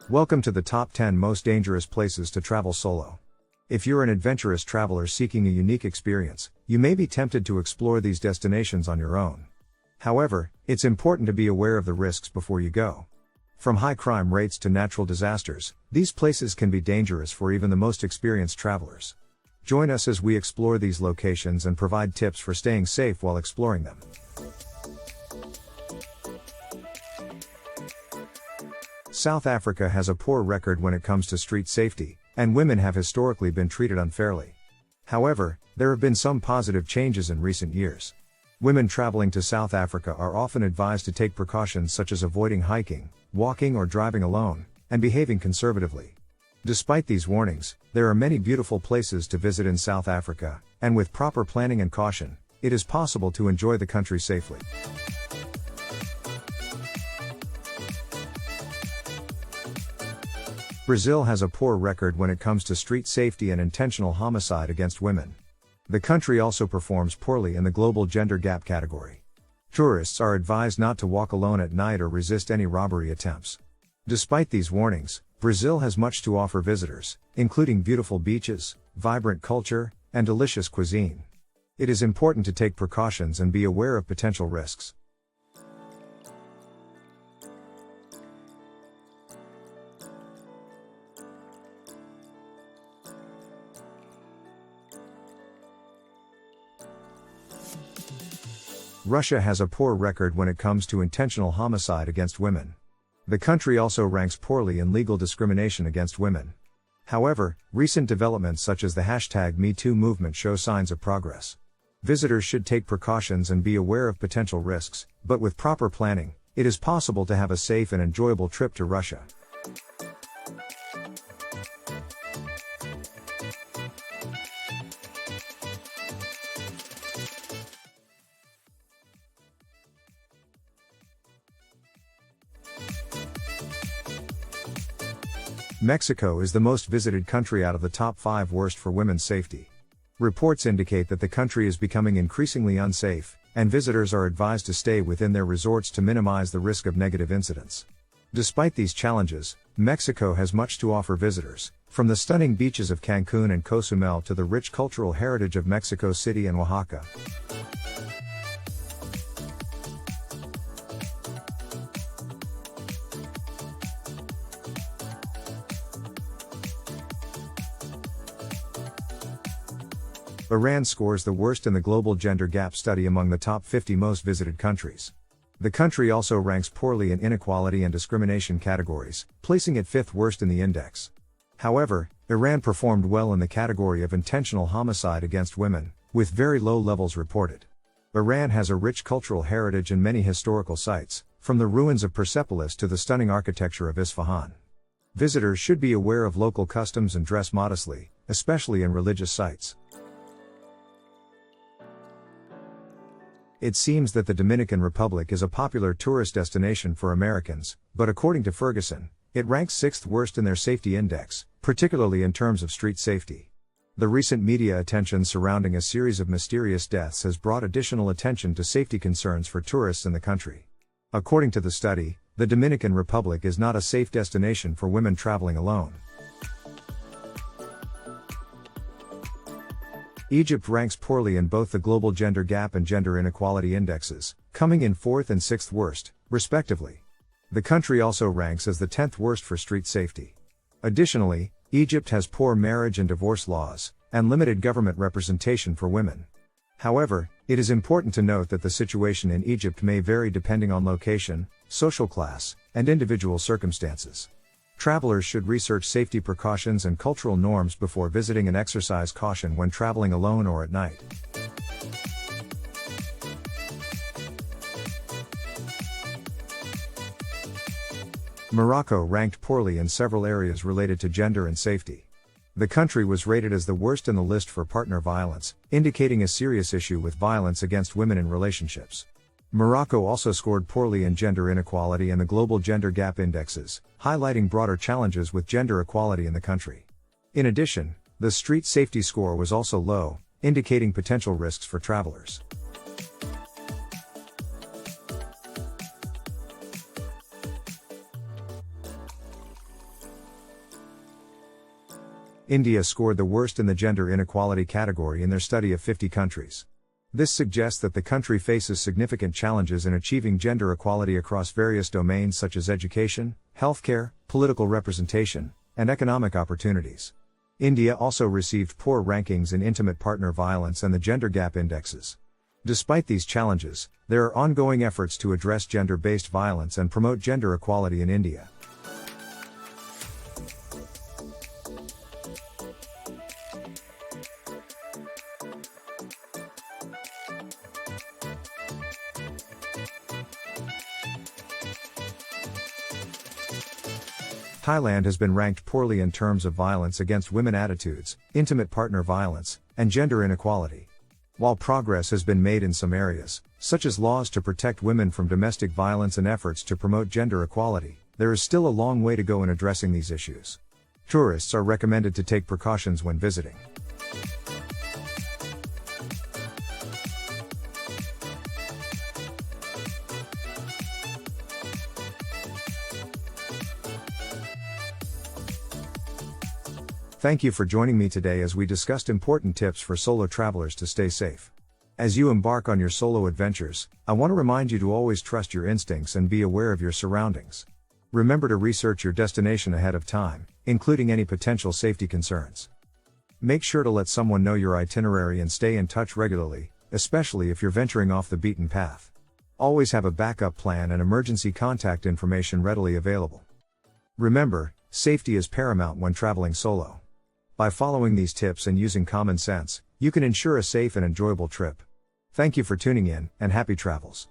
Welcome to the top 10 most dangerous places to travel solo. If you're an adventurous traveler seeking a unique experience, you may be tempted to explore these destinations on your own. However, it's important to be aware of the risks before you go. From high crime rates to natural disasters, these places can be dangerous for even the most experienced travelers. Join us as we explore these locations and provide tips for staying safe while exploring them. South Africa has a poor record when it comes to street safety, and women have historically been treated unfairly. However, there have been some positive changes in recent years. Women traveling to South Africa are often advised to take precautions such as avoiding hiking, walking or driving alone, and behaving conservatively. Despite these warnings, there are many beautiful places to visit in South Africa, and with proper planning and caution, it is possible to enjoy the country safely. Brazil has a poor record when it comes to street safety and intentional homicide against women. The country also performs poorly in the global gender gap category. Tourists are advised not to walk alone at night or resist any robbery attempts. Despite these warnings, Brazil has much to offer visitors, including beautiful beaches, vibrant culture, and delicious cuisine. It is important to take precautions and be aware of potential risks. Russia has a poor record when it comes to intentional homicide against women. The country also ranks poorly in legal discrimination against women. However, recent developments such as the #MeToo movement show signs of progress. Visitors should take precautions and be aware of potential risks, but with proper planning, it is possible to have a safe and enjoyable trip to Russia. Mexico is the most visited country out of the top 5 worst for women's safety. Reports indicate that the country is becoming increasingly unsafe, and visitors are advised to stay within their resorts to minimize the risk of negative incidents. Despite these challenges, Mexico has much to offer visitors, from the stunning beaches of Cancun and Cozumel to the rich cultural heritage of Mexico City and Oaxaca. Iran scores the worst in the global gender gap study among the top 50 most visited countries. The country also ranks poorly in inequality and discrimination categories, placing it 5th worst in the index. However, Iran performed well in the category of intentional homicide against women, with very low levels reported. Iran has a rich cultural heritage and many historical sites, from the ruins of Persepolis to the stunning architecture of Isfahan. Visitors should be aware of local customs and dress modestly, especially in religious sites. It seems that the Dominican Republic is a popular tourist destination for Americans, but according to Ferguson, it ranks 6th worst in their safety index, particularly in terms of street safety. The recent media attention surrounding a series of mysterious deaths has brought additional attention to safety concerns for tourists in the country. According to the study, the Dominican Republic is not a safe destination for women traveling alone. Egypt ranks poorly in both the global gender gap and gender inequality indexes, coming in 4th and 6th worst, respectively. The country also ranks as the 10th worst for street safety. Additionally, Egypt has poor marriage and divorce laws, and limited government representation for women. However, it is important to note that the situation in Egypt may vary depending on location, social class, and individual circumstances. Travelers should research safety precautions and cultural norms before visiting and exercise caution when traveling alone or at night. Morocco ranked poorly in several areas related to gender and safety. The country was rated as the worst in the list for partner violence, indicating a serious issue with violence against women in relationships. Morocco also scored poorly in gender inequality and the global gender gap indexes, highlighting broader challenges with gender equality in the country. In addition, the street safety score was also low, indicating potential risks for travelers. India scored the worst in the gender inequality category in their study of 50 countries. This suggests that the country faces significant challenges in achieving gender equality across various domains such as education, healthcare, political representation, and economic opportunities. India also received poor rankings in intimate partner violence and the gender gap indexes. Despite these challenges, there are ongoing efforts to address gender-based violence and promote gender equality in India. Thailand has been ranked poorly in terms of violence against women attitudes, intimate partner violence, and gender inequality. While progress has been made in some areas, such as laws to protect women from domestic violence and efforts to promote gender equality, there is still a long way to go in addressing these issues. Tourists are recommended to take precautions when visiting. Thank you for joining me today as we discussed important tips for solo travelers to stay safe. As you embark on your solo adventures, I want to remind you to always trust your instincts and be aware of your surroundings. Remember to research your destination ahead of time, including any potential safety concerns. Make sure to let someone know your itinerary and stay in touch regularly, especially if you're venturing off the beaten path. Always have a backup plan and emergency contact information readily available. Remember, safety is paramount when traveling solo. By following these tips and using common sense, you can ensure a safe and enjoyable trip. Thank you for tuning in, and happy travels.